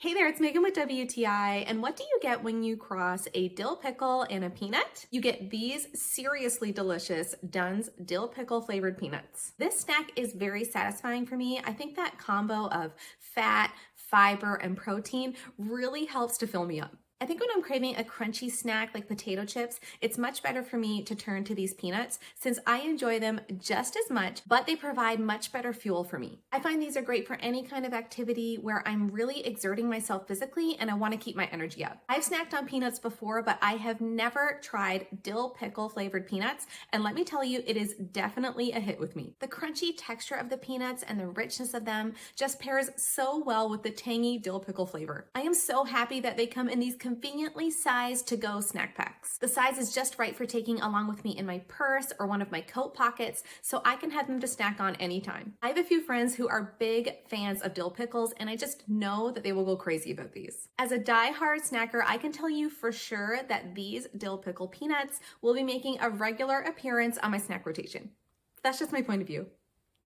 Hey there, it's Megan with WTI, and what do you get when you cross a dill pickle and a peanut? You get these seriously delicious Dunn's dill pickle flavored peanuts. This snack is very satisfying for me. I think that combo of fat, fiber, and protein really helps to fill me up. I think when I'm craving a crunchy snack like potato chips, it's much better for me to turn to these peanuts since I enjoy them just as much, but they provide much better fuel for me. I find these are great for any kind of activity where I'm really exerting myself physically and I want to keep my energy up. I've snacked on peanuts before, but I have never tried dill pickle flavored peanuts, and let me tell you, it is definitely a hit with me. The crunchy texture of the peanuts and the richness of them just pairs so well with the tangy dill pickle flavor. I am so happy that they come in these conveniently sized to-go snack packs. The size is just right for taking along with me in my purse or one of my coat pockets, so I can have them to snack on anytime. I have a few friends who are big fans of dill pickles, and I just know that they will go crazy about these. As a die-hard snacker, I can tell you for sure that these dill pickle peanuts will be making a regular appearance on my snack rotation. That's just my point of view.